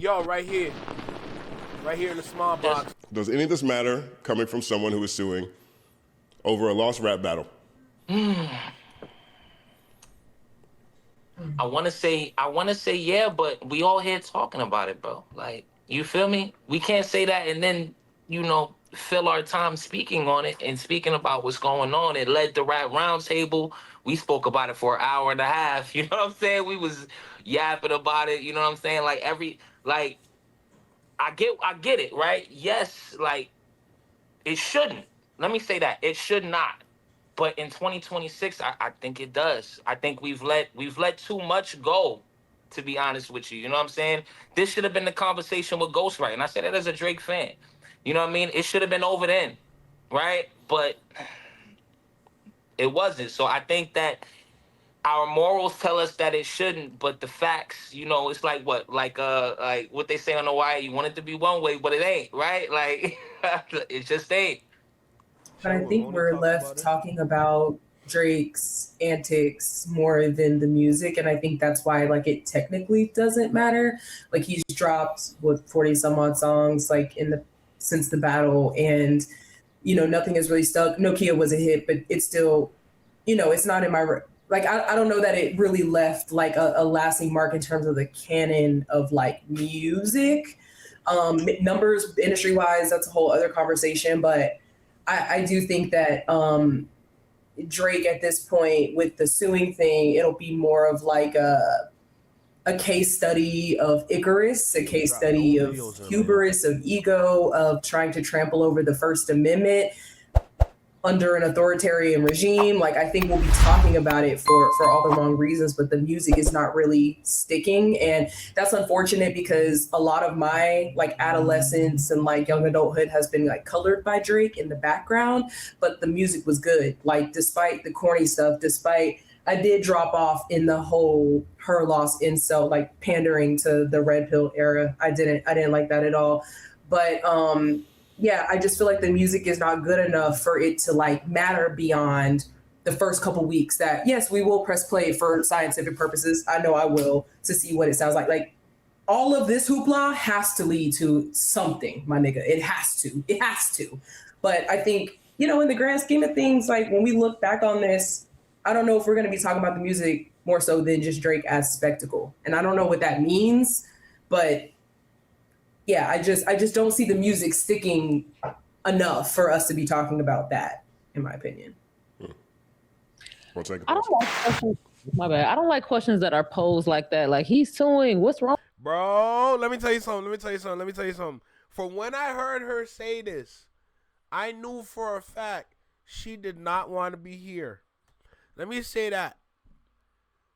Yo, right here in the small box. Does any of this matter coming from someone who is suing over a lost rap battle? I want to say yeah, but we all here talking about it, bro. Like, you feel me? We can't say that and then, fill our time speaking on it and speaking about what's going on. It led the rap roundtable. We spoke about it for an hour and a half. You know what I'm saying? We was yapping about it. You know what I'm saying? I get it, right? Yes, like, it shouldn't. Let me say that. It should not. But in 2026, I think it does. I think we've let too much go, to be honest with you. You know what I'm saying? This should have been the conversation with Ghostwriter. And I said that as a Drake fan. You know what I mean? It should have been over then, right? But it wasn't. So I think that our morals tell us that it shouldn't, but the facts, it's like what they say on the wire, you want it to be one way, but it ain't, right? Like, it just ain't. But I think we're left talking about Drake's antics more than the music, and I think that's why it technically doesn't matter. Like, he's dropped 40 some odd songs since the battle, and nothing has really stuck. Nokia was a hit, but it's still, it's not in my I don't know that it really left a lasting mark in terms of the canon of music. Numbers industry wise, that's a whole other conversation, but I do think that Drake at this point with the suing thing, it'll be more of a case study of Icarus, a case study of hubris, of ego, of trying to trample over the First Amendment under an authoritarian regime. I think we'll be talking about it for all the wrong reasons, but the music is not really sticking. And that's unfortunate because a lot of my adolescence and young adulthood has been colored by Drake in the background, but the music was good. Despite the corny stuff, I did drop off in the whole her loss incel, pandering to the red pill era. I didn't like that at all. But yeah, I just feel like the music is not good enough for it to matter beyond the first couple weeks. That yes, we will press play for scientific purposes. I know I will, to see what it sounds like. All of this hoopla has to lead to something, my nigga. It has to. But I think, in the grand scheme of things, when we look back on this, I don't know if we're going to be talking about the music more so than just Drake as spectacle. And I don't know what that means, but yeah, I just don't see the music sticking enough for us to be talking about that, in my opinion. We'll take I don't like questions. My bad. I don't like questions that are posed like that. Like, he's suing. What's wrong? Bro, let me tell you something. For when I heard her say this, I knew for a fact she did not want to be here. Let me say that.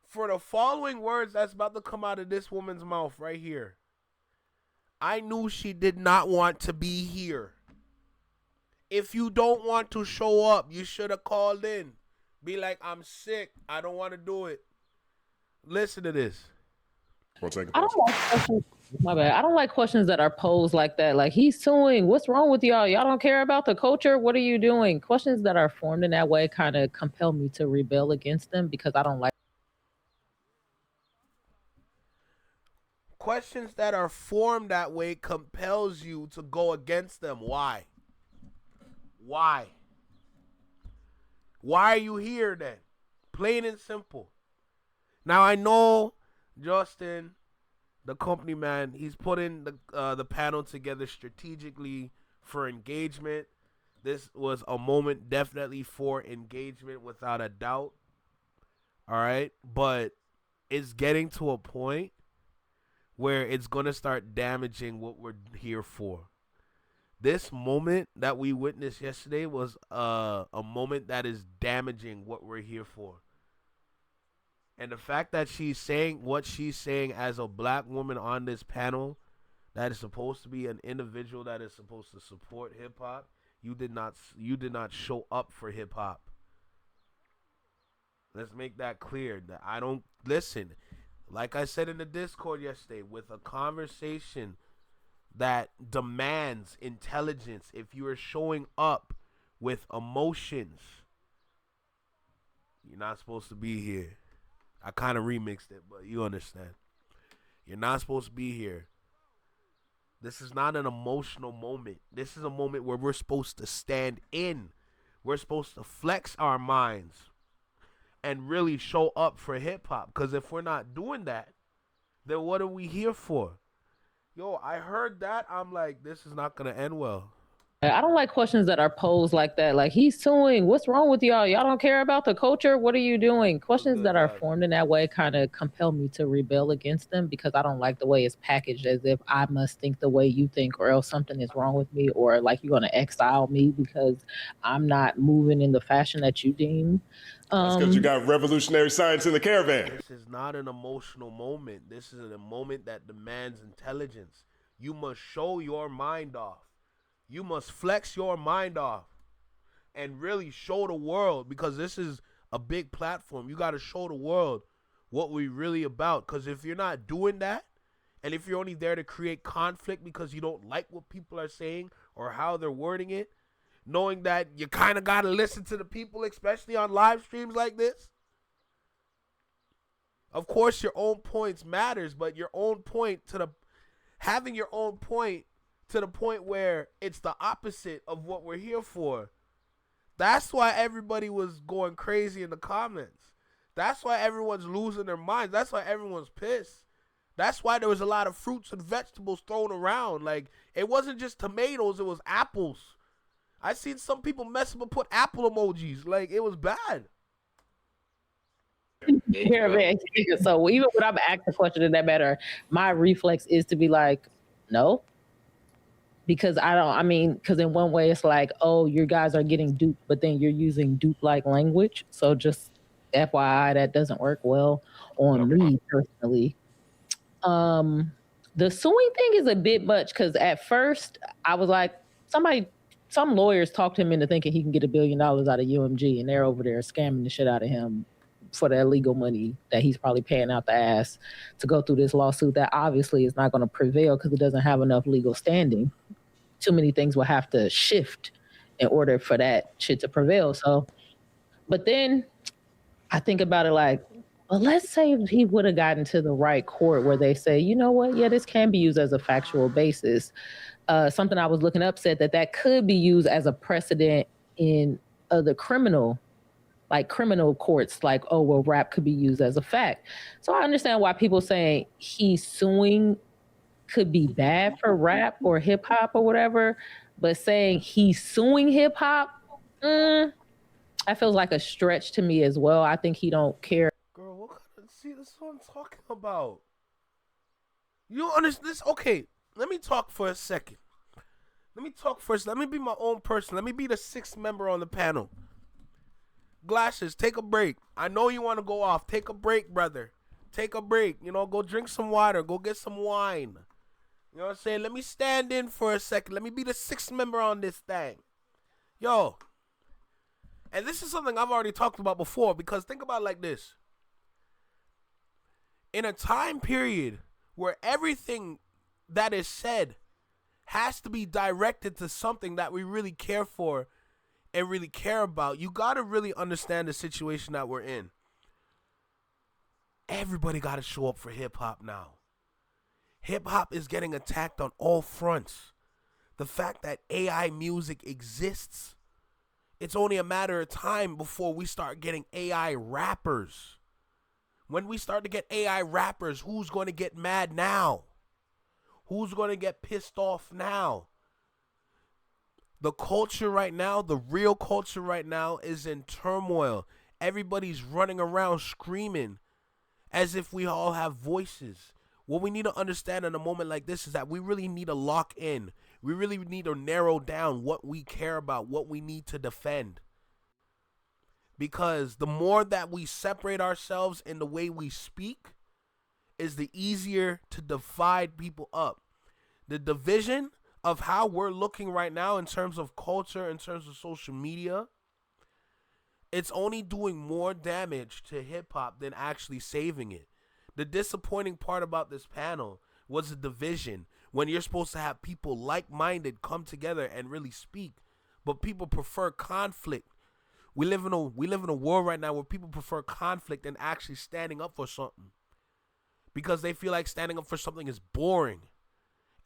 For the following words that's about to come out of this woman's mouth right here, I knew she did not want to be here. If you don't want to show up, you should have called in. Be like, I'm sick. I don't want to do it. Listen to this. We'll take I don't like questions. My bad. I don't like questions that are posed like that. Like, he's suing. What's wrong with y'all? Y'all don't care about the culture? What are you doing? Questions that are formed in that way kind of compel me to rebel against them because I don't like. Questions that are formed that way compels you to go against them. Why? Why? Why are you here then? Plain and simple. Now I know Justin, the company man, he's putting the panel together strategically for engagement. This was a moment definitely for engagement without a doubt. All right, but it's getting to a point where it's going to start damaging what we're here for. This moment that we witnessed yesterday was a moment that is damaging what we're here for. And the fact that she's saying what she's saying as a black woman on this panel, that is supposed to be an individual that is supposed to support hip hop, you did not show up for hip hop. Let's make that clear. That I don't listen. Like I said in the Discord yesterday, with a conversation that demands intelligence, if you are showing up with emotions, you're not supposed to be here. I kind of remixed it, but you understand. You're not supposed to be here. This is not an emotional moment. This is a moment where we're supposed to stand in. We're supposed to flex our minds and really show up for hip hop. Because if we're not doing that, then what are we here for? Yo, I heard that. I'm like, this is not going to end well. I don't like questions that are posed like that. Like, he's suing. What's wrong with y'all? Y'all don't care about the culture? What are you doing? Questions that are formed in that way kind of compel me to rebel against them, because I don't like the way it's packaged as if I must think the way you think, or else something is wrong with me, or like you're going to exile me because I'm not moving in the fashion that you deem. That's because you got revolutionary science in the caravan. This is not an emotional moment. This is a moment that demands intelligence. You must show your mind off. You must flex your mind off and really show the world, because this is a big platform. You got to show the world what we really about, because if you're not doing that, and if you're only there to create conflict because you don't like what people are saying or how they're wording it, knowing that you kind of got to listen to the people, especially on live streams like this. Of course, your own points matters, but your own point having your own point to the point where it's the opposite of what we're here for. That's why everybody was going crazy in the comments. That's why everyone's losing their minds. That's why everyone's pissed. That's why there was a lot of fruits and vegetables thrown around. Like, it wasn't just tomatoes, it was apples. I seen some people mess up and put apple emojis. Like, it was bad. So even when I'm asked a question in that matter, my reflex is to be like, no. Because because in one way it's like, oh, you guys are getting duped, but then you're using dupe-like language. So just FYI, that doesn't work well on me personally. The suing thing is a bit much, because at first I was like, some lawyers talked him into thinking he can get $1 billion out of UMG, and they're over there scamming the shit out of him for that legal money that he's probably paying out the ass to go through this lawsuit that obviously is not going to prevail because it doesn't have enough legal standing. Too many things will have to shift in order for that shit to prevail. So, but then I think about it like, well, let's say if he would have gotten to the right court where they say, you know what, yeah, this can be used as a factual basis. Something I was looking up said that could be used as a precedent in other criminal courts, like, oh, well, rap could be used as a fact. So I understand why people saying he's suing could be bad for rap or hip hop or whatever, but saying he's suing hip hop, that feels like a stretch to me as well. I think he don't care. Girl, what kind of, see, this is what I'm talking about. You don't understand this? Okay, let me talk for a second. Let me talk first. Let me be my own person. Let me be the sixth member on the panel. Glasses, take a break. I know you want to go off. Take a break, brother. Take a break. You know, go drink some water. Go get some wine. You know what I'm saying? Let me stand in for a second. Let me be the sixth member on this thing. Yo. And this is something I've already talked about before, because think about it like this. In a time period where everything that is said has to be directed to something that we really care for and really care about, you got to really understand the situation that we're in. Everybody got to show up for hip-hop now. Hip-hop is getting attacked on all fronts. The fact that AI music exists, it's only a matter of time before we start getting AI rappers. When we start to get AI rappers, who's going to get mad now? Who's going to get pissed off now? The culture right now, the real culture right now, is in turmoil. Everybody's running around screaming as if we all have voices. What we need to understand in a moment like this is that we really need to lock in. We really need to narrow down what we care about, what we need to defend. Because the more that we separate ourselves in the way we speak, is the easier to divide people up. The division of how we're looking right now in terms of culture, in terms of social media, it's only doing more damage to hip-hop than actually saving it. The disappointing part about this panel was the division, when you're supposed to have people like-minded come together and really speak, but people prefer conflict. We live in a world right now where people prefer conflict and actually standing up for something, because they feel like standing up for something is boring.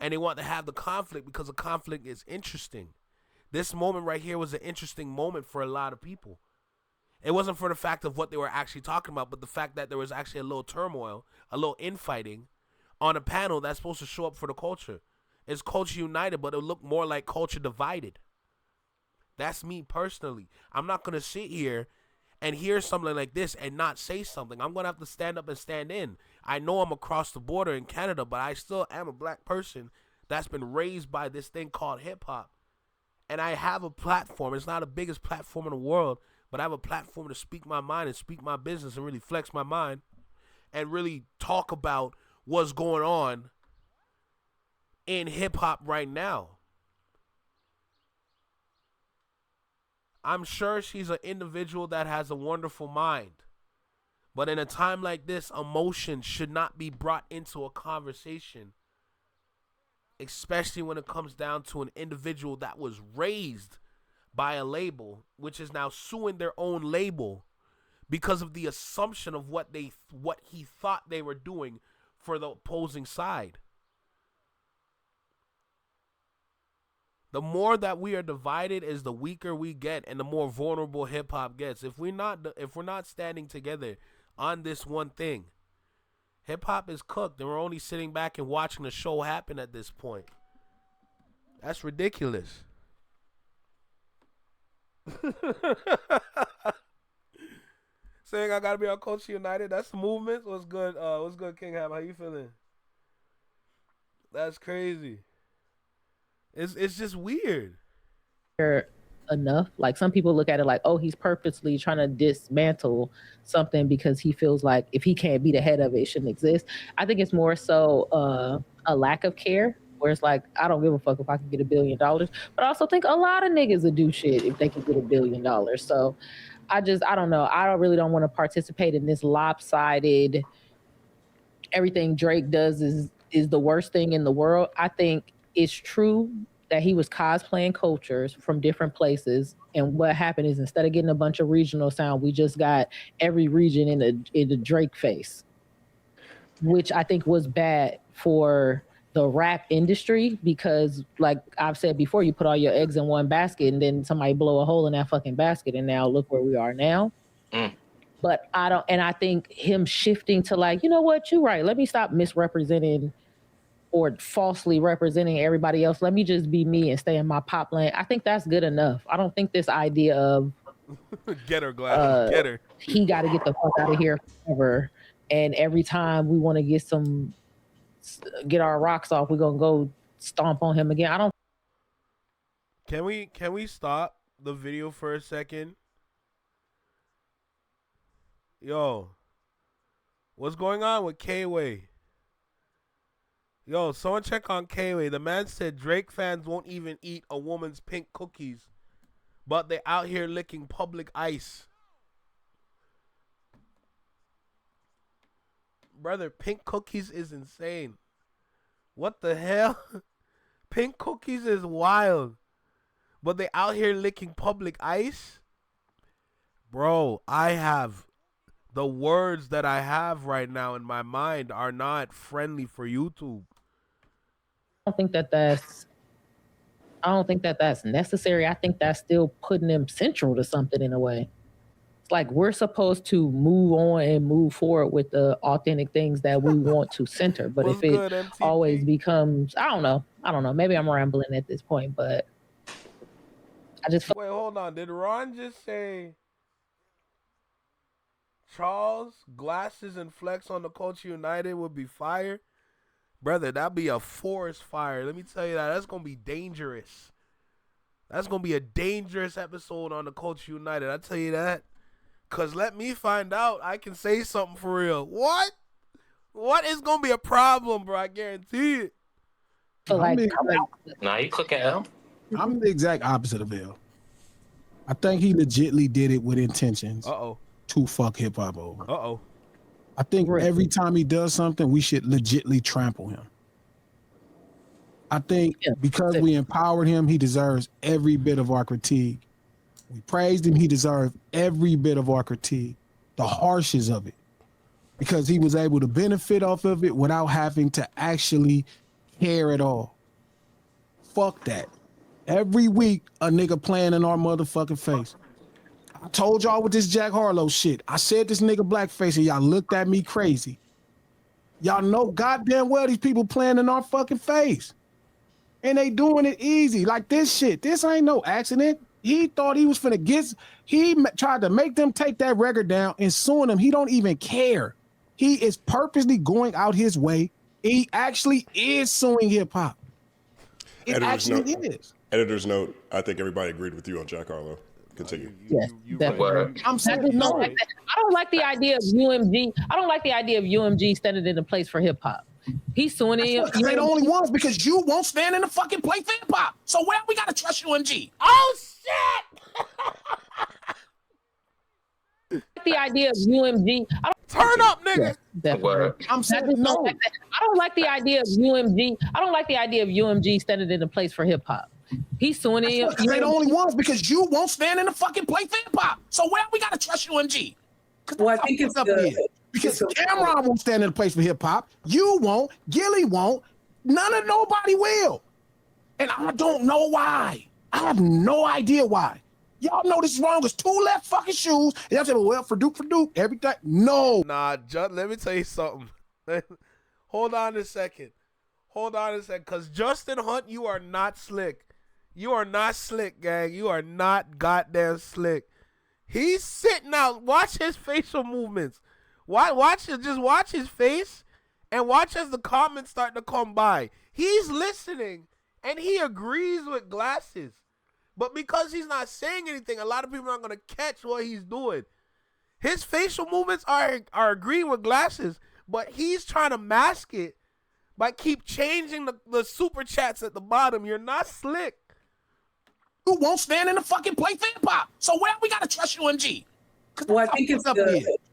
And they want to have the conflict because the conflict is interesting. This moment right here was an interesting moment for a lot of people. It wasn't for the fact of what they were actually talking about, but the fact that there was actually a little turmoil, a little infighting on a panel that's supposed to show up for the culture. It's culture united, but it looked more like culture divided. That's me personally. I'm not going to sit here and hear something like this and not say something. I'm going to have to stand up and stand in. I know I'm across the border in Canada, but I still am a black person that's been raised by this thing called hip-hop. And I have a platform. It's not the biggest platform in the world, but I have a platform to speak my mind and speak my business and really flex my mind and really talk about what's going on in hip-hop right now. I'm sure she's an individual that has a wonderful mind. But in a time like this, emotion should not be brought into a conversation, especially when it comes down to an individual that was raised by a label, which is now suing their own label because of the assumption of what he thought they were doing for the opposing side. The more that we are divided is the weaker we get and the more vulnerable hip hop gets. If we're not standing together on this one thing, hip hop is cooked and we're only sitting back and watching the show happen at this point. That's ridiculous. Saying I gotta be on Culture United. That's the movement. What's good? What's good, King Ham? How you feeling? That's crazy. It's just weird. Enough. Like some people look at it like, oh, he's purposely trying to dismantle something because he feels like if he can't be the head of it, it shouldn't exist. I think it's more so a lack of care, where it's like, I don't give a fuck if I can get $1 billion. But I also think a lot of niggas would do shit if they could get $1 billion. So I don't know. I really don't want to participate in this lopsided, everything Drake does is the worst thing in the world. I think it's true that he was cosplaying cultures from different places. And what happened is instead of getting a bunch of regional sound, we just got every region in a Drake face, which I think was bad for the rap industry because, like I've said before, you put all your eggs in one basket and then somebody blow a hole in that fucking basket and now look where we are now. But I think him shifting to like, you know what, you're right. Let me stop misrepresenting or falsely representing everybody else. Let me just be me and stay in my pop lane. I think that's good enough. I don't think this idea of get her, Gladys, get her. He got to get the fuck out of here forever. And every time we want to get our rocks off, we're gonna go stomp on him again. I don't. Can we stop the video for a second? Yo, what's going on with K-Way? Yo, someone check on K-Way. The man said Drake fans won't even eat a woman's pink cookies, but they out here licking public ice. Brother, pink cookies is insane. What the hell? Pink cookies is wild, but they out here licking public ice? Bro, the words that I have right now in my mind are not friendly for YouTube. I don't think that that's necessary. I think that's still putting them central to something in a way. It's like we're supposed to move on and move forward with the authentic things that we want to center. But if it always becomes, I don't know. Maybe I'm rambling at this point, but I just wait. Hold on. Did Ron just say Charles glasses and flex on the Culture United would be fire? Brother, that'd be a forest fire. Let me tell you that. That's going to be dangerous. That's going to be a dangerous episode on the Culture United. I tell you that. Because let me find out. I can say something for real. What? What is going to be a problem, bro? I guarantee it. So like, nah, you cooking L. I'm the exact opposite of L. I think he legitly did it with intentions to fuck hip hop over. I think every time he does something, we should legitly trample him. I think because we empowered him, he deserves every bit of our critique. We praised him, he deserved every bit of our critique, the harshest of it, because he was able to benefit off of it without having to actually care at all. Fuck that. Every week, a nigga playing in our motherfucking face. I told y'all with this Jack Harlow shit. I said this nigga blackface and y'all looked at me crazy. Y'all know goddamn well these people playing in our fucking face. And they doing it easy. Like this shit. This ain't no accident. He thought he was finna get, tried to make them take that record down and suing them. He don't even care. He is purposely going out his way. He actually is suing hip hop. It actually is. Editor's note, I think everybody agreed with you on Jack Harlow. Continue. Yes, definitely. I'm saying, I don't like the idea of UMG. I don't like the idea of UMG standing in the place for hip hop. He's suing him. Because they the only ones, because you won't stand in the fucking place for hip hop. So where we gotta trust UMG? Oh shit! The idea of UMG. Turn up, nigga. Yes, definitely. I'm saying no. I don't like the idea of UMG. I don't like the idea of UMG standing in the place for hip hop. He's suing him. Because they the only ones, because you won't stand in the fucking place for hip hop. So where we gotta trust UMG? Well, I think it's because Cameron won't stand in the place for hip hop. You won't. Gilly won't. Nobody will. And I don't know why. I have no idea why. Y'all know this is wrong. It's two left fucking shoes. And y'all say, well, for Duke, everything. No. Nah, let me tell you something. Hold on a second. Because Justin Hunt, you are not slick. You are not slick, gang. You are not goddamn slick. He's sitting out. Watch his facial movements. Just watch his face and watch as the comments start to come by. He's listening and he agrees with Glasses. But because he's not saying anything, a lot of people aren't going to catch what he's doing. His facial movements are agreeing with Glasses, but he's trying to mask it by keep changing the super chats at the bottom. You're not slick. You won't stand in the fucking place for hip hop. So where we gotta trust UMG? Well, I think it's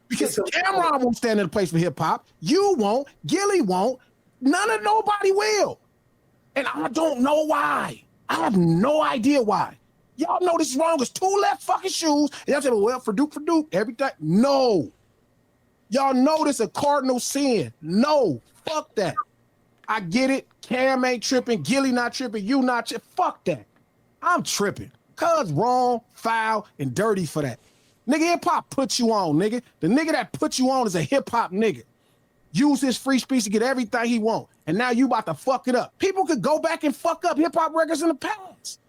because Cameron won't stand in the place for hip hop. You won't. Gilly won't. Nobody will. And I don't know why. I have no idea why. Y'all know this is wrong. It's two left fucking shoes. And y'all say, well, for Duke, everything. No. Y'all know this a cardinal sin. No. Fuck that. I get it. Cam ain't tripping. Gilly not tripping. You not tripping. Fuck that. I'm tripping. Cuz wrong, foul, and dirty for that. Nigga, hip-hop put you on, nigga. The nigga that put you on is a hip-hop nigga. Use his free speech to get everything he want. And now you about to fuck it up. People could go back and fuck up hip-hop records in the past.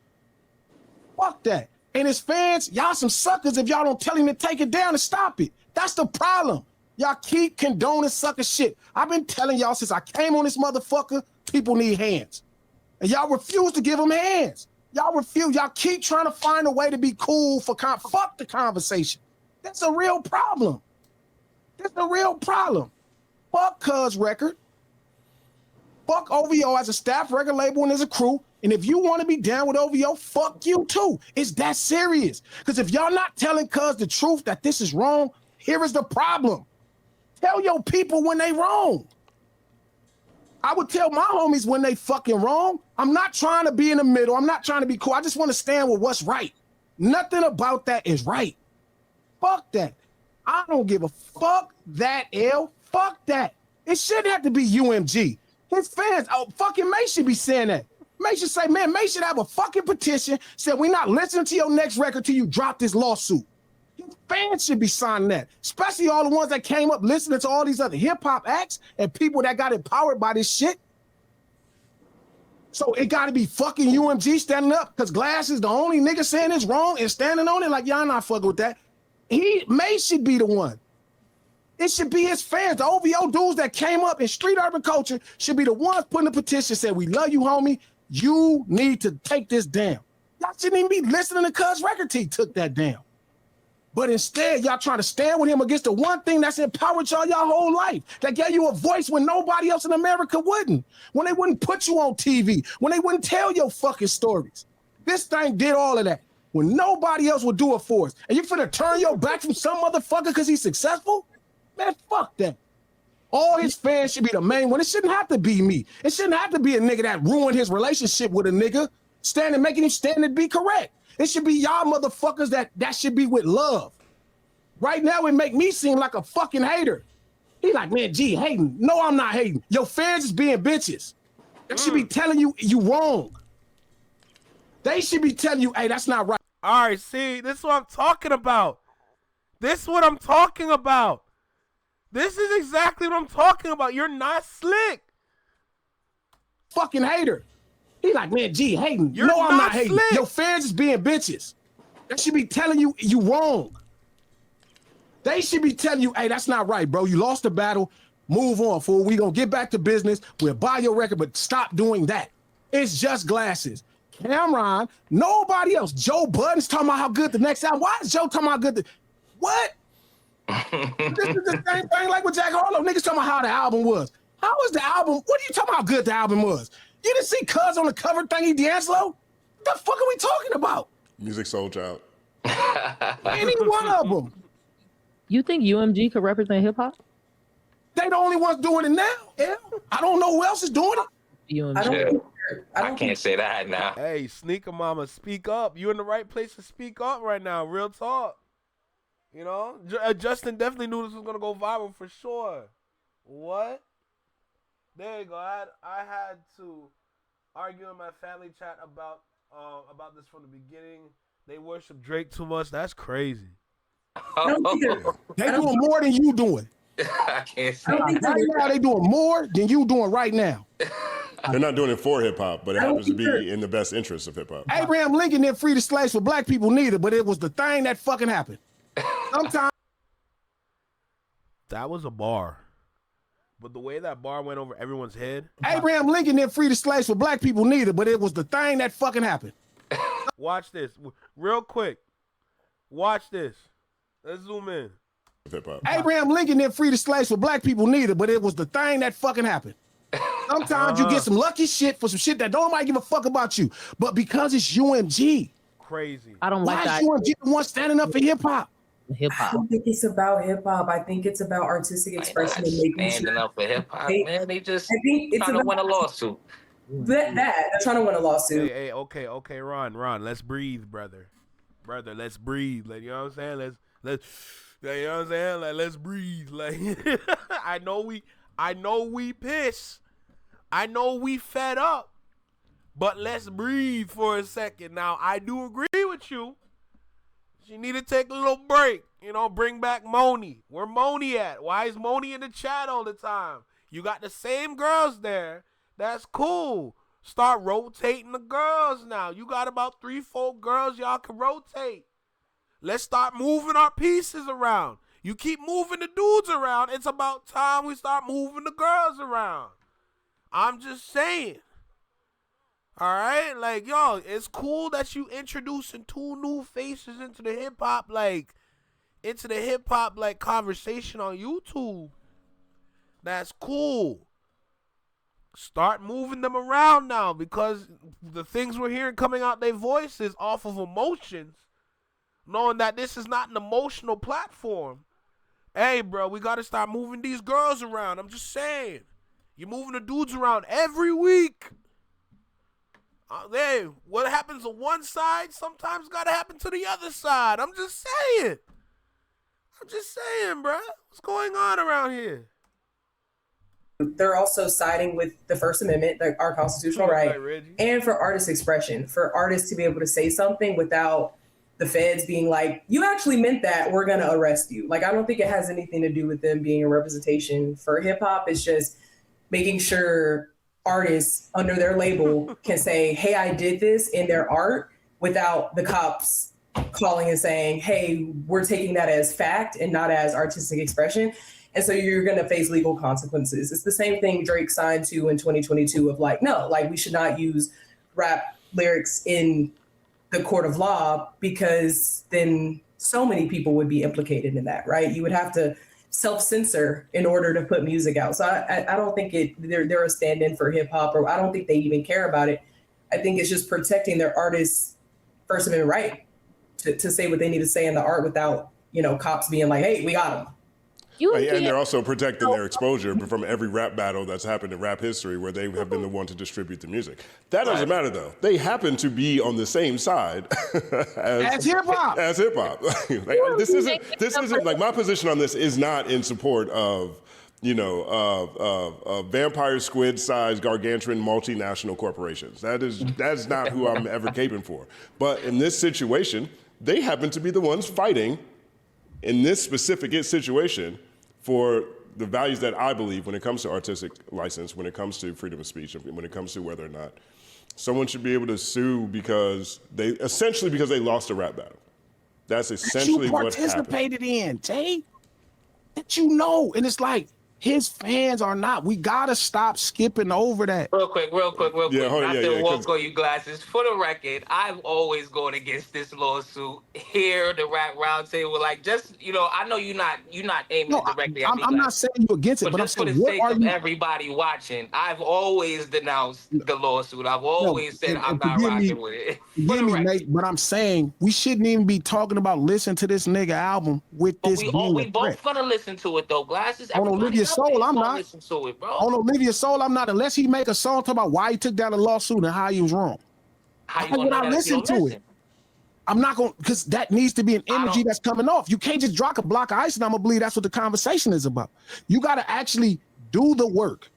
Fuck that. And his fans, y'all some suckers if y'all don't tell him to take it down and stop it. That's the problem. Y'all keep condoning sucker shit. I've been telling y'all since I came on this motherfucker, people need hands. And y'all refuse to give them hands. Y'all refuse. Y'all keep trying to find a way to be cool for fuck the conversation. That's a real problem. That's a real problem. Fuck Cuz record. Fuck OVO as a staff record label and as a crew. And if you want to be down with OVO, fuck you too. It's that serious. Because if y'all not telling Cuz the truth that this is wrong, here is the problem. Tell your people when they wrong. I would tell my homies when they fucking wrong. I'm not trying to be in the middle. I'm not trying to be cool. I just want to stand with what's right. Nothing about that is right. Fuck that. I don't give a fuck that, L. Fuck that. It shouldn't have to be UMG. His fans, fucking May should be saying that. May should say, man, May should have a fucking petition, say we not listening to your next record till you drop this lawsuit. His fans should be signing that, especially all the ones that came up listening to all these other hip-hop acts and people that got empowered by this shit. So it got to be fucking UMG standing up because Glass is the only nigga saying it's wrong and standing on it like, y'all not fucking with that. May should be the one. It should be his fans. The OVO dudes that came up in street urban culture should be the ones putting the petition, said, we love you, homie. You need to take this down. Y'all shouldn't even be listening to Cuz record till he took that down. But instead, y'all trying to stand with him against the one thing that's empowered y'all whole life, that gave you a voice when nobody else in America wouldn't, when they wouldn't put you on TV, when they wouldn't tell your fucking stories. This thing did all of that when nobody else would do it for us. And you finna turn your back from some motherfucker because he's successful? Man, fuck that. All his fans should be the main one. It shouldn't have to be me. It shouldn't have to be a nigga that ruined his relationship with a nigga, making him stand and be correct. It should be y'all motherfuckers that should be with love. Right now, it make me seem like a fucking hater. He like, man, G, hating. No, I'm not hating. Your fans is being bitches. They should be telling you wrong. They should be telling you, hey, that's not right. All right, see, this is what I'm talking about. This is what I'm talking about. This is exactly what I'm talking about. You're not slick. Fucking hater. He like, man, G, hating. You're no, I'm not hating. slick. Your fans is being bitches. They should be telling you wrong. They should be telling you, hey, that's not right, bro. You lost the battle. Move on, fool. We gonna get back to business. We'll buy your record, but stop doing that. It's just glasses. Cameron, nobody else. Joe Budden's talking about how good the next album. Why is Joe talking about how good what? This is the same thing like with Jack Harlow. Niggas talking about how the album was. How was the album? What are you talking about how good the album was? You didn't see Cuz on the cover thingy D'Angelo? What the fuck are we talking about? Music Soul Child. Any one of them. You think UMG could represent hip hop? They the only ones doing it now. Yeah. I don't know who else is doing it. UMG. I can't say that now. Hey, Sneaker Mama, speak up. You in the right place to speak up right now. Real talk. You know, Justin definitely knew this was gonna go viral for sure. What? There you go. I had to argue in my family chat about this from the beginning. They worship Drake too much. That's crazy. They doing more than you doing. I can't say Right now, they doing more than you doing right now. They're not doing it for hip hop, but it happens to be in the best interest of hip hop. Abraham Lincoln didn't free the slaves for black people neither, but it was the thing that fucking happened. Sometimes that was a bar. But the way that bar went over everyone's head. Abraham Lincoln didn't free the slaves for black people neither, but it was the thing that fucking happened. Watch this. Real quick. Watch this. Let's zoom in. Hip-hop. Abraham Lincoln didn't free the slaves for black people neither, but it was the thing that fucking happened. Sometimes you get some lucky shit for some shit that don't nobody give a fuck about you. But because it's UMG. Crazy. I don't like that. Why is UMG the one standing up for hip-hop? I don't think it's about hip hop. I think it's about artistic expression and making standing up for hip hop, man. They just I think it's trying to win a lawsuit. They're trying to win a lawsuit. Hey, okay, Ron, let's breathe, brother, let's breathe. Like, you know what I'm saying? Let's, you know what I'm saying? Like, let's breathe. Like, I know we pissed. I know we fed up, but let's breathe for a second. Now, I do agree with you. You need to take a little break. You know, bring back Moni. Where Moni at? Why is Moni in the chat all the time? You got the same girls there. That's cool. Start rotating the girls now. You got about 3-4 girls y'all can rotate. Let's start moving our pieces around. You keep moving the dudes around. It's about time we start moving the girls around. I'm just saying. All right, like, yo, it's cool that you introducing 2 new faces into the hip hop conversation on YouTube. That's cool. Start moving them around now, because the things we're hearing coming out their voices off of emotions, knowing that this is not an emotional platform. Hey, bro, we got to start moving these girls around. I'm just saying. You're moving the dudes around every week. Hey, what happens on one side sometimes got to happen to the other side. I'm just saying, bro. What's going on around here? They're also siding with the First Amendment, our constitutional right, and for artist expression, for artists to be able to say something without the feds being like, you actually meant that, we're going to arrest you. Like, I don't think it has anything to do with them being a representation for hip hop. It's just making sure artists under their label can say, hey, I did this in their art, without the cops calling and saying, hey, we're taking that as fact and not as artistic expression. And so you're going to face legal consequences. It's the same thing Drake signed to in 2022 of like, no, like, we should not use rap lyrics in the court of law, because then so many people would be implicated in that, right? You would have to self-censor in order to put music out. So I don't think they're a stand-in for hip hop, or I don't think they even care about it. I think it's just protecting their artists' First Amendment right to say what they need to say in the art without, cops being like, hey, we got them. And they're also protecting their exposure from every rap battle that's happened in rap history where they have been the one to distribute the music. That doesn't matter, though. They happen to be on the same side as hip-hop. This isn't like, my position on this is not in support of vampire squid-sized gargantuan multinational corporations. That's not who I'm ever caping for. But in this situation, they happen to be the ones fighting in this specific situation for the values that I believe when it comes to artistic license, when it comes to freedom of speech, when it comes to whether or not someone should be able to sue because they lost a rap battle. That's essentially what happened. You participated in, Jay. That you know, and it's like his fans are not. We gotta stop skipping over that. Real quick. Not to walk on you glasses. For the record, I've always gone against this lawsuit. Here, the rap roundtable, like just I know you're not aiming directly at me. I'm not saying you against it, but I'm saying, for the sake of everybody watching, I've always denounced the lawsuit. I've always said I'm not rocking with it. Forgive me, Nate, but I'm saying we shouldn't even be talking about listening to this nigga album with this. We both gonna listen to it though, glasses. On Olivia Soul, I'm not. Listen to it, bro. On Olivia Soul, I'm not. Unless he make a song talking about why he took down a lawsuit and how he was wrong. How you gonna listen to it? I'm not going, because that needs to be an energy that's coming off. You can't just drop a block of ice and I'm gonna believe that's what the conversation is about. You got to actually do the work.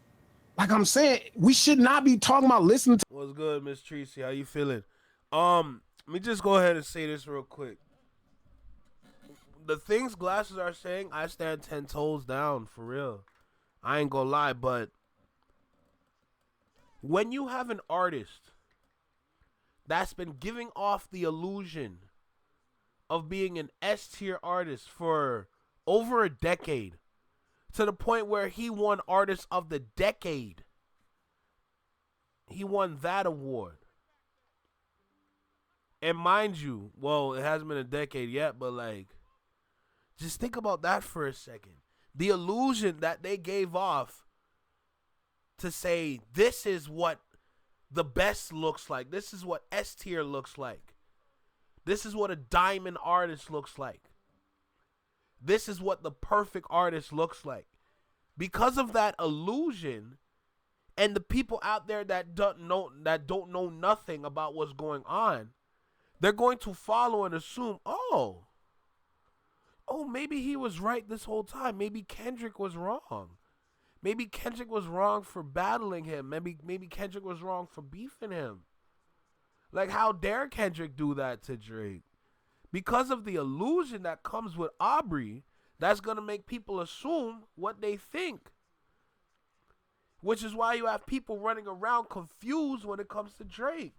Like I'm saying, we should not be talking about listening to. What's good, Miss Tracy? How you feeling? Let me just go ahead and say this real quick. The things glasses are saying, I stand 10 toes down, for real. I ain't gonna lie, but when you have an artist that's been giving off the illusion of being an S-tier artist for over a decade, to the point where he won Artist of the Decade. He won that award. And mind you, well, it hasn't been a decade yet, but like, just think about that for a second. The illusion that they gave off to say, this is what the best looks like. This is what S tier looks like. This is what a diamond artist looks like. This is what the perfect artist looks like. Because of that illusion, and the people out there that don't know nothing about what's going on, they're going to follow and assume, oh, maybe he was right this whole time. Maybe Kendrick was wrong. Maybe Kendrick was wrong for battling him. Maybe Kendrick was wrong for beefing him. Like, how dare Kendrick do that to Drake? Because of the illusion that comes with Aubrey, that's going to make people assume what they think. Which is why you have people running around confused when it comes to Drake.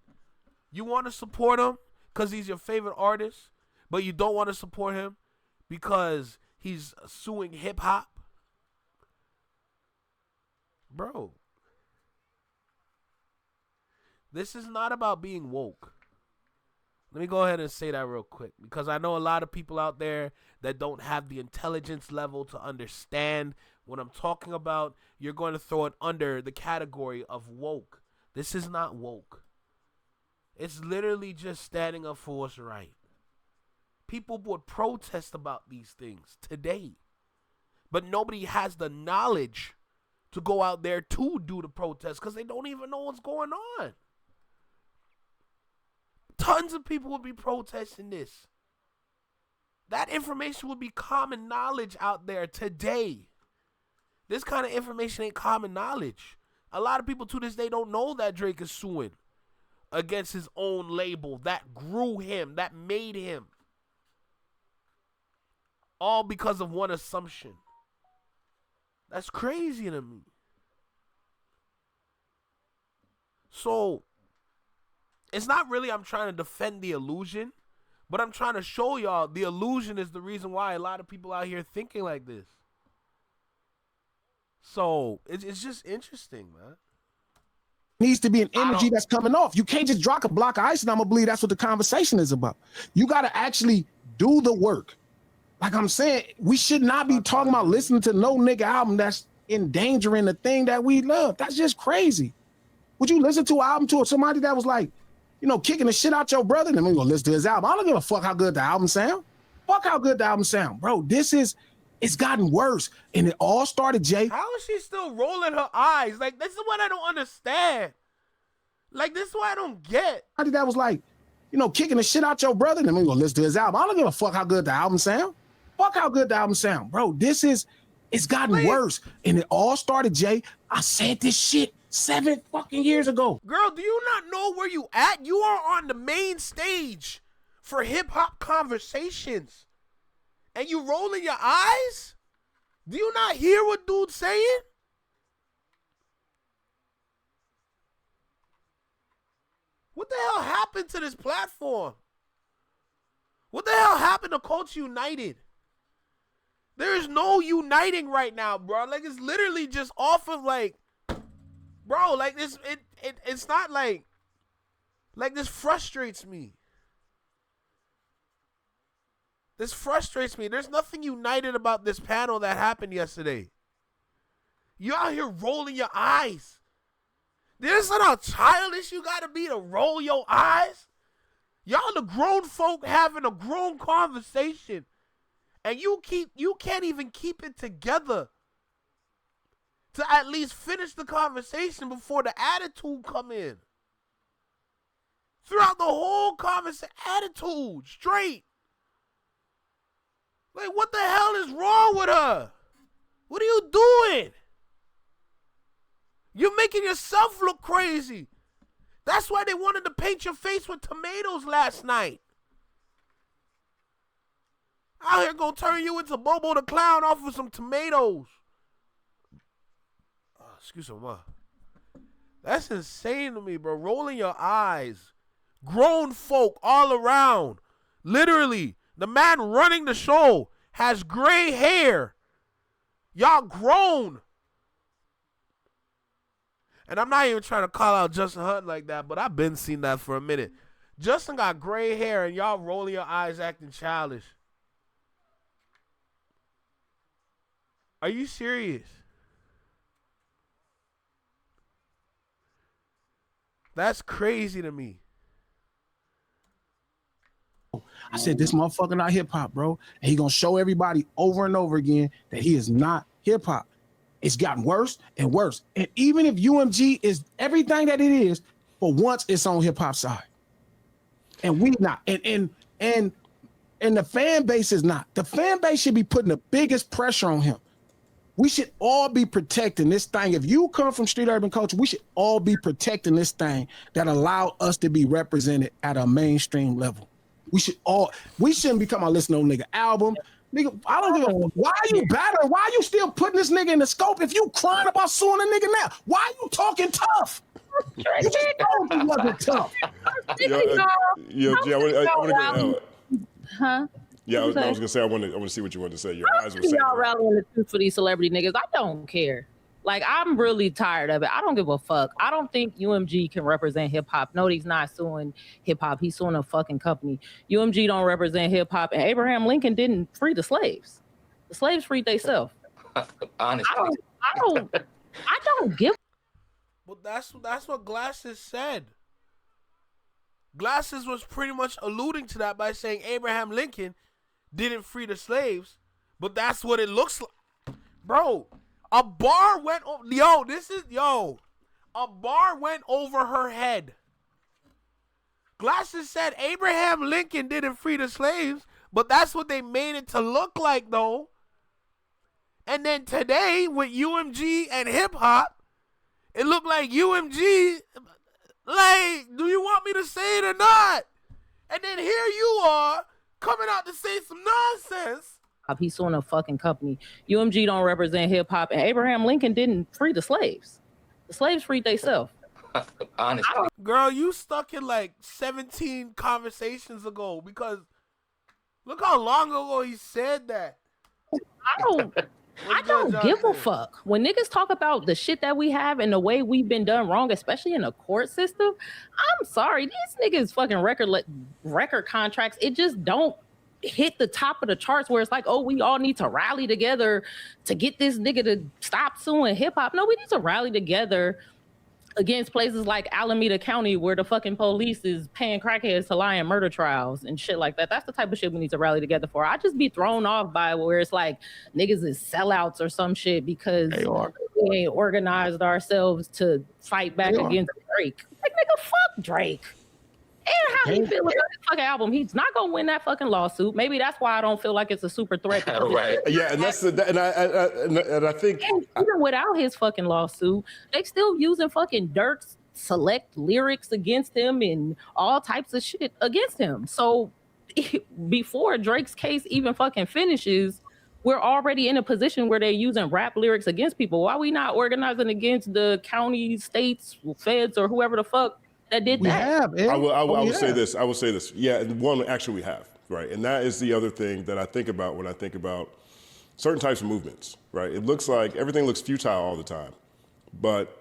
You want to support him because he's your favorite artist, but you don't want to support him because he's suing hip-hop. Bro, this is not about being woke. Let me go ahead and say that real quick, because I know a lot of people out there that don't have the intelligence level to understand what I'm talking about. You're going to throw it under the category of woke. This is not woke. It's literally just standing up for what's right. People would protest about these things today, but nobody has the knowledge to go out there to do the protest because they don't even know what's going on. Tons of people would be protesting this. That information would be common knowledge out there today. This kind of information ain't common knowledge. A lot of people to this day don't know that Drake is suing against his own label that grew him, that made him. All because of one assumption. That's crazy to me. So, it's not really I'm trying to defend the illusion, but I'm trying to show y'all the illusion is the reason why a lot of people out here thinking like this. So, it's just interesting, man. Needs to be an energy that's coming off. You can't just drop a block of ice and I'm gonna believe that's what the conversation is about. You got to actually do the work. Like I'm saying, we should not be talking about listening to no nigga album that's endangering the thing that we love. That's just crazy. Would you listen to an album to somebody that was like, kicking the shit out your brother? Then we gonna listen to his album. I don't give a fuck how good the album sound. Fuck how good the album sound. Bro, it's gotten worse. And it all started, Jay. How is she still rolling her eyes? Like, this is what I don't understand. Like, this is what I don't get. Somebody that was like, kicking the shit out your brother? Then we gonna listen to his album. I don't give a fuck how good the album sound. Fuck how good the album sound. Bro, it's It's gotten worse. And it all started, Jay. I said this shit 7 fucking years ago. Girl, do you not know where you at? You are on the main stage for hip hop conversations. And you rolling your eyes? Do you not hear what dude's saying? What the hell happened to this platform? What the hell happened to Culture United? There is no uniting right now, bro. Like, it's literally just off of, like, bro, like, this, it's not like this frustrates me. This frustrates me. There's nothing united about this panel that happened yesterday. You out here rolling your eyes. This is how childish you gotta be to roll your eyes. Y'all the grown folk having a grown conversation, and you can't even keep it together to at least finish the conversation before the attitude come in. Throughout the whole conversation, attitude straight. Like, what the hell is wrong with her? What are you doing? You're making yourself look crazy. That's why they wanted to paint your face with tomatoes last night. Out here gonna turn you into Bobo the Clown off of some tomatoes. Oh, excuse me. That's insane to me, bro. Rolling your eyes. Grown folk all around. Literally, the man running the show has gray hair. Y'all grown. And I'm not even trying to call out Justin Hunt like that, but I've been seeing that for a minute. Justin got gray hair and y'all rolling your eyes acting childish. Are you serious? That's crazy to me. I said, this motherfucker not hip hop, bro. And he gonna show everybody over and over again that he is not hip hop. It's gotten worse and worse. And even if UMG is everything that it is, for once it's on hip hop side. And we not. And the fan base is not. The fan base should be putting the biggest pressure on him. We should all be protecting this thing. If you come from street urban culture, we should all be protecting this thing that allow us to be represented at a mainstream level. We shouldn't be talking about listening to no nigga album. Nigga, I don't give a fuck. Why are you battering? Why are you still putting this nigga in the scope if you crying about suing a nigga now? Why are you talking tough? You just told you wasn't tough. I want to go. Huh? Yeah, I was gonna say I want to see what you wanted to say. Your eyes were saying. Y'all rallying the truth for these celebrity niggas. I don't care. Like, I'm really tired of it. I don't give a fuck. I don't think UMG can represent hip hop. No, he's not suing hip hop. He's suing a fucking company. UMG don't represent hip hop, and Abraham Lincoln didn't free the slaves. The slaves freed themselves. Honestly, I don't give. But that's what Glasses said. Glasses was pretty much alluding to that by saying Abraham Lincoln didn't free the slaves, but that's what it looks like, bro. A bar went a bar went over her head. Glasses said Abraham Lincoln didn't free the slaves, but that's what they made it to look like, though. And then today, with UMG and hip hop, it looked like UMG, like, do you want me to say it or not? And then here you are, coming out to say some nonsense. He's suing a fucking company. UMG don't represent hip hop, and Abraham Lincoln didn't free the slaves. The slaves freed themselves. honestly, Girl, you stuck in like 17 conversations ago, because look how long ago he said that. I don't give a fuck. When niggas talk about the shit that we have and the way we've been done wrong, especially in the court system, I'm sorry. These niggas fucking record contracts, it just don't hit the top of the charts where it's like, oh, we all need to rally together to get this nigga to stop suing hip hop. No, we need to rally together against places like Alameda County, where the fucking police is paying crackheads to lie in murder trials and shit like that. That's the type of shit we need to rally together for. I just be thrown off by where it's like niggas is sellouts or some shit because we ain't organized ourselves to fight back against Drake. Like, nigga, fuck Drake. And how he feel about this fucking album. He's not gonna win that fucking lawsuit. Maybe that's why I don't feel like it's a super threat. Right. Yeah, and that's and I think even without his fucking lawsuit, they still using fucking Dirk's select lyrics against him and all types of shit against him. So before Drake's case even fucking finishes, we're already in a position where they're using rap lyrics against people. Why are we not organizing against the counties, states, feds, or whoever the fuck that did that? I will say this. I will say this. Yeah, one, actually we have, right? And that is the other thing that I think about when I think about certain types of movements, right? It looks like everything looks futile all the time. But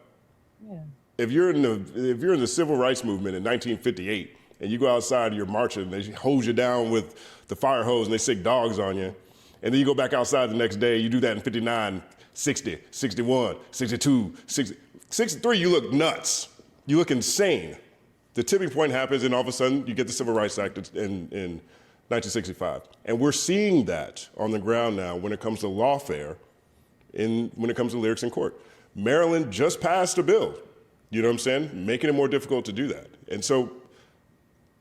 if you're in the civil rights movement in 1958 and you go outside and you're marching and they hose you down with the fire hose and they sick dogs on you, and then you go back outside the next day, you do that in 59, 60, 61, 62, 60, 63, you look nuts. You look insane. The tipping point happens and all of a sudden you get the Civil Rights Act in 1965. And we're seeing that on the ground now when it comes to lawfare, when it comes to lyrics in court. Maryland just passed a bill, you know what I'm saying, making it more difficult to do that. And so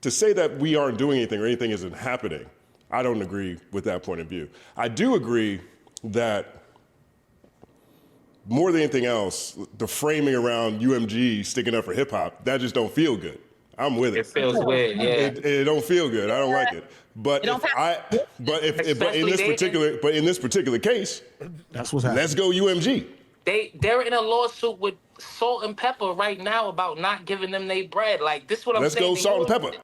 to say that we aren't doing anything or anything isn't happening, I don't agree with that point of view. I do agree that more than anything else, the framing around UMG sticking up for hip hop, that just don't feel good. I'm with it. It feels weird, yeah. It don't feel good. I don't like it. But in this particular case, that's what's happening. Let's go UMG. They're in a lawsuit with Salt and Pepper right now about not giving them their bread. Like, this is what I'm saying. Let's go Salt and Pepper.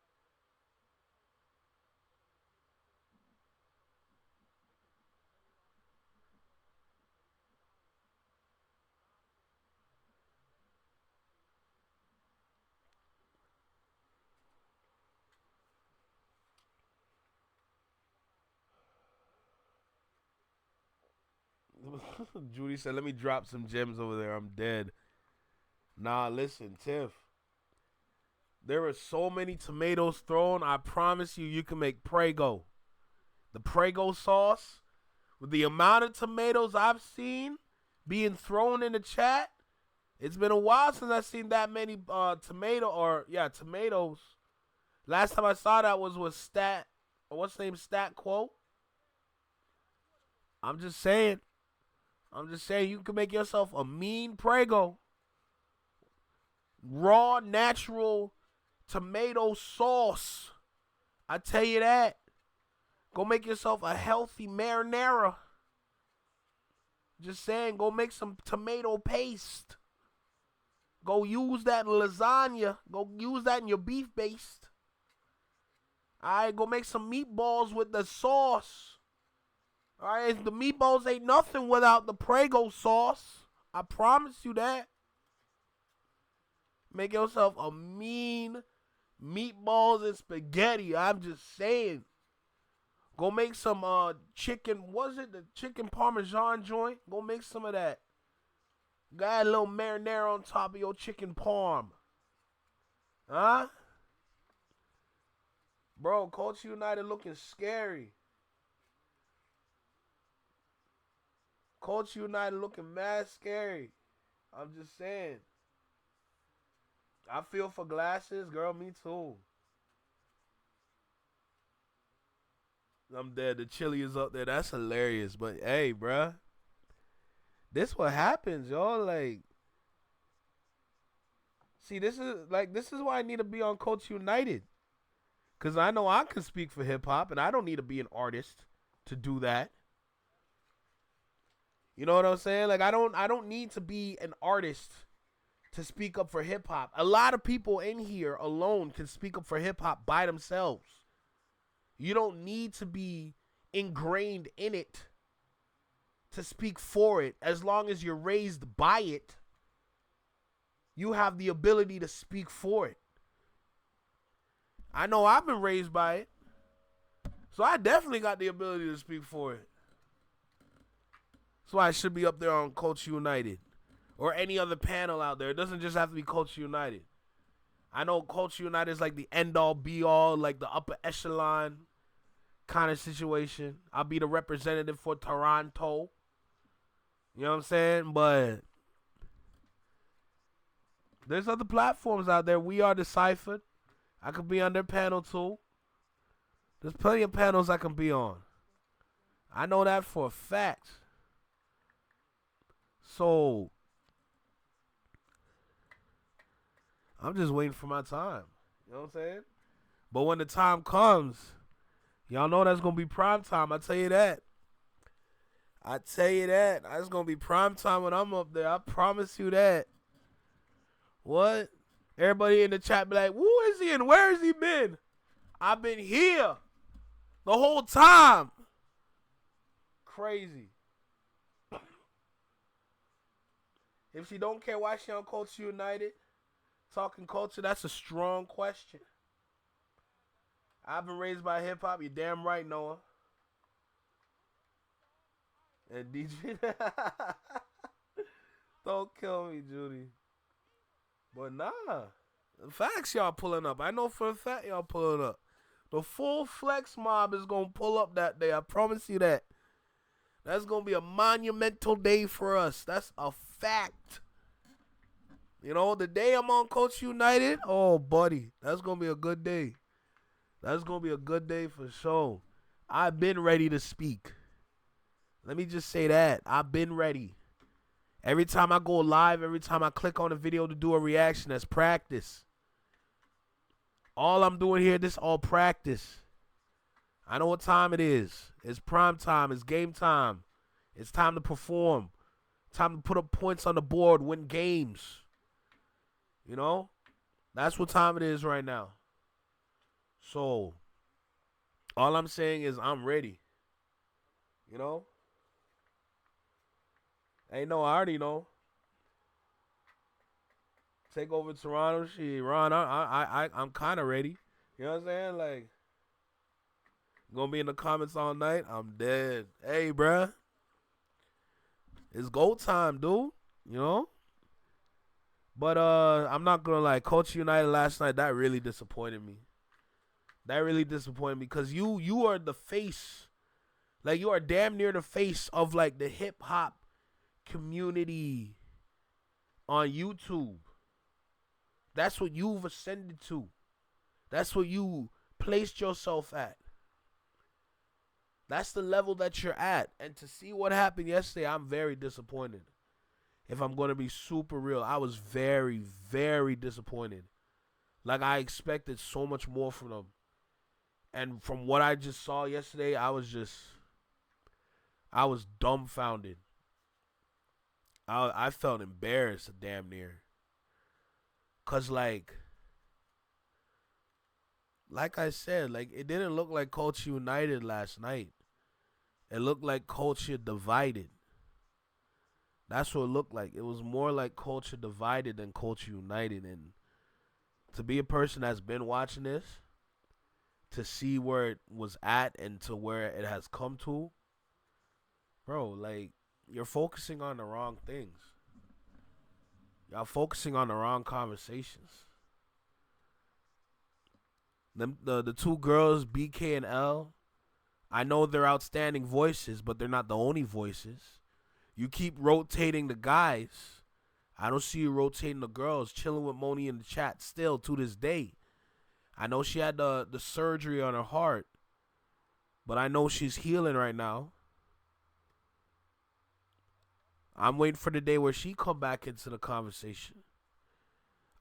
Judy said, let me drop some gems over there. I'm dead. Nah, listen, Tiff. There are so many tomatoes thrown. I promise you, you can make Prego. The Prego sauce, with the amount of tomatoes I've seen being thrown in the chat, it's been a while since I've seen that many tomatoes. Last time I saw that was with what's the name, Stat Quote. I'm just saying, you can make yourself a mean Prego. Raw, natural tomato sauce. I tell you that. Go make yourself a healthy marinara. Just saying, go make some tomato paste. Go use that in lasagna. Go use that in your beef baste. Alright, go make some meatballs with the sauce. Alright, the meatballs ain't nothing without the Prego sauce. I promise you that. Make yourself a mean meatballs and spaghetti. I'm just saying. Go make some chicken. Was it the chicken parmesan joint? Go make some of that. Got a little marinara on top of your chicken parm. Huh? Bro, Culture United looking scary. Culture United looking mad scary. I'm just saying. I feel for glasses, girl. Me too. I'm dead. The chili is up there. That's hilarious. But hey, bruh. This what happens, y'all. Like, see, this is why I need to be on Culture United. Cause I know I can speak for hip hop, and I don't need to be an artist to do that. You know what I'm saying? Like, I don't need to be an artist to speak up for hip hop. A lot of people in here alone can speak up for hip hop by themselves. You don't need to be ingrained in it to speak for it. As long as you're raised by it, you have the ability to speak for it. I know I've been raised by it, so I definitely got the ability to speak for it. That's why I should be up there on Culture United or any other panel out there. It doesn't just have to be Culture United. I know Culture United is like the end-all, be-all, like the upper echelon kind of situation. I'll be the representative for Toronto. You know what I'm saying? But there's other platforms out there. We Are Deciphered. I could be on their panel too. There's plenty of panels I can be on. I know that for a fact. So I'm just waiting for my time. You know what I'm saying? But when the time comes, y'all know that's gonna be prime time. I tell you that. I tell you that. That's gonna be prime time when I'm up there. I promise you that. What? Everybody in the chat be like, who is he and where has he been? I've been here the whole time. Crazy. If she don't care why she on Culture United, talking culture, that's a strong question. I've been raised by hip hop. You damn right, Noah. And DJ, don't kill me, Judy. But nah, the facts y'all pulling up. I know for a fact y'all pulling up. The full flex mob is gonna pull up that day. I promise you that. That's gonna be a monumental day for us. That's a fact. You know, the day I'm on Coach United, oh buddy, that's gonna be a good day. That's gonna be a good day for sure. I've been ready to speak. Let me just say that. I've been ready. Every time I go live, every time I click on a video to do a reaction, that's practice. All I'm doing here, this all practice. I know what time it is. It's prime time. It's game time. It's time to perform. Time to put up points on the board, win games. You know? That's what time it is right now. So, all I'm saying is I'm ready. You know? Ain't no, I already know. Take over Toronto. Shit, Ron, I'm kind of ready. You know what I'm saying? Like, gonna be in the comments all night. I'm dead. Hey, bruh. It's go time, dude. You know? But I'm not gonna lie. Culture United last night, that really disappointed me. That really disappointed me because you are the face. Like, you are damn near the face of, like, the hip-hop community on YouTube. That's what you've ascended to. That's what you placed yourself at. That's the level that you're at. And to see what happened yesterday, I'm very disappointed. If I'm going to be super real, I was very, very disappointed. Like, I expected so much more from them. And from what I just saw yesterday, I was dumbfounded. I felt embarrassed damn near. Because, like I said, like, it didn't look like Culture United last night. It looked like Culture Divided. That's what it looked like. It was more like Culture Divided than Culture United. And to be a person that's been watching this, to see where it was at and to where it has come to, bro, like, you're focusing on the wrong things. Y'all focusing on the wrong conversations. The two girls, BK and L, I know they're outstanding voices, but they're not the only voices. You keep rotating the guys. I don't see you rotating the girls, chilling with Moni in the chat still to this day. I know she had the surgery on her heart, but I know she's healing right now. I'm waiting for the day where she come back into the conversation.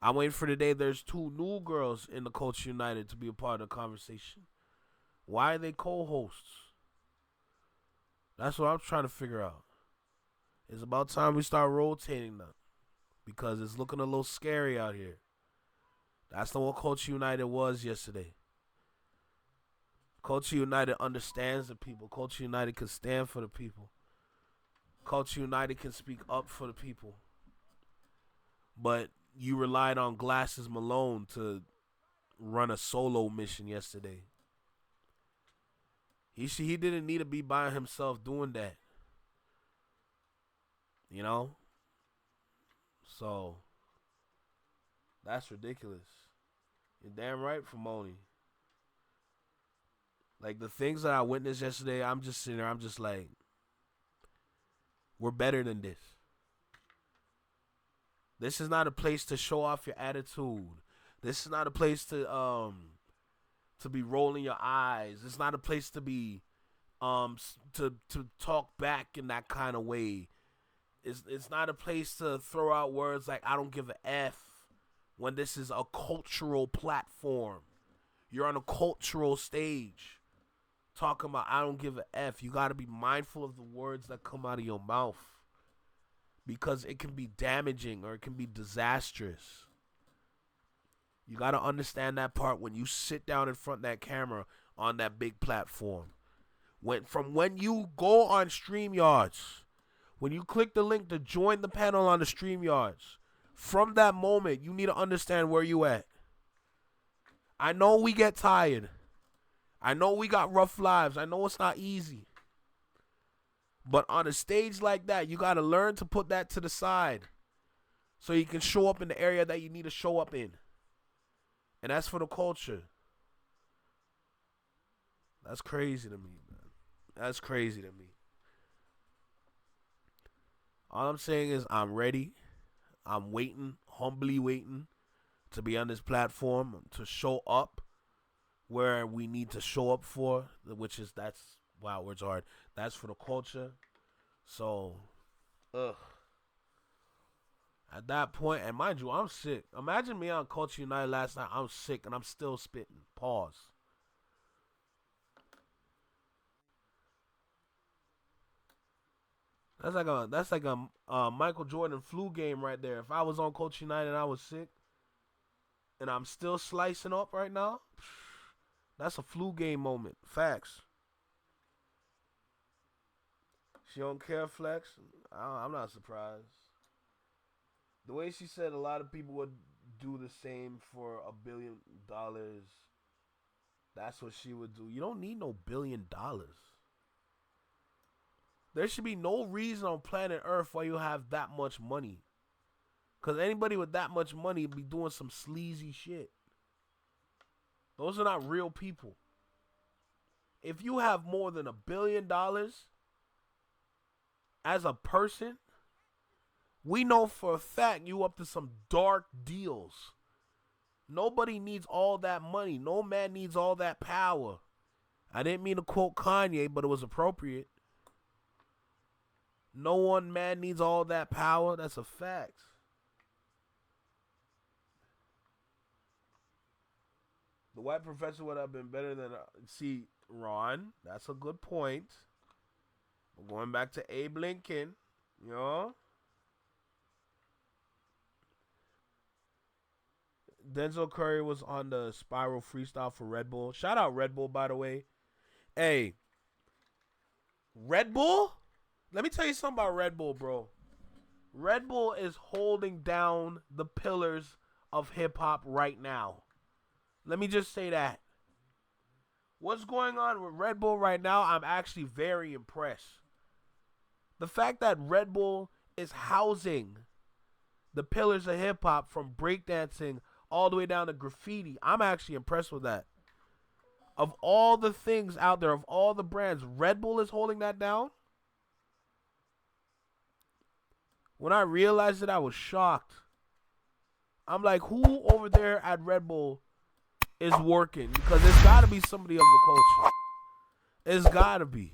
I'm waiting for the day there's two new girls in the Culture United to be a part of the conversation. Why are they co-hosts? That's what I'm trying to figure out. It's about time we start rotating them because it's looking a little scary out here. That's not what Culture United was yesterday. Culture United understands the people. Culture United can stand for the people. Culture United can speak up for the people. But you relied on Glasses Malone to run a solo mission yesterday. He didn't need to be by himself doing that. You know? So, that's ridiculous. You're damn right, Moni. Like, the things that I witnessed yesterday, I'm just sitting there, I'm just like, we're better than this. This is not a place to show off your attitude. This is not a place to be rolling your eyes. It's not a place to be to talk back in that kind of way. It's not a place to throw out words like I don't give a F when this is a cultural platform. You're on a cultural stage talking about I don't give a F. You got to be mindful of the words that come out of your mouth because it can be damaging or it can be disastrous. You got to understand that part when you sit down in front of that camera on that big platform. When you go on StreamYards, when you click the link to join the panel on the StreamYards, from that moment, you need to understand where you at. I know we get tired. I know we got rough lives. I know it's not easy. But on a stage like that, you got to learn to put that to the side so you can show up in the area that you need to show up in. And that's for the culture. That's crazy to me, man. That's crazy to me. All I'm saying is I'm ready. I'm waiting, humbly waiting to be on this platform, to show up where we need to show up for, wow, words are hard. That's for the culture. So, at that point, and mind you, I'm sick. Imagine me on Culture United last night. I'm sick and I'm still spitting. Pause. That's like a Michael Jordan flu game right there. If I was on Culture United and I was sick, and I'm still slicing up right now, that's a flu game moment. Facts. She don't care, Flex. I'm not surprised. The way she said a lot of people would do the same for $1 billion, that's what she would do. You don't need no $1 billion. There should be no reason on planet Earth why you have that much money. Because anybody with that much money would be doing some sleazy shit. Those are not real people. If you have more than $1 billion as a person, we know for a fact you up to some dark deals. Nobody needs all that money. No man needs all that power. I didn't mean to quote Kanye, but it was appropriate. No one man needs all that power. That's a fact. The white professor would have been better than... See, Ron, that's a good point. We're going back to Abe Lincoln. You know? Denzel Curry was on the Spiral Freestyle for Red Bull. Shout out Red Bull, by the way. Hey, Red Bull? Let me tell you something about Red Bull, bro. Red Bull is holding down the pillars of hip-hop right now. Let me just say that. What's going on with Red Bull right now, I'm actually very impressed. The fact that Red Bull is housing the pillars of hip-hop from breakdancing all the way down to graffiti, I'm actually impressed with that. Of all the things out there, of all the brands, Red Bull is holding that down? When I realized it, I was shocked. I'm like, who over there at Red Bull is working? Because it's got to be somebody of the culture. It's got to be.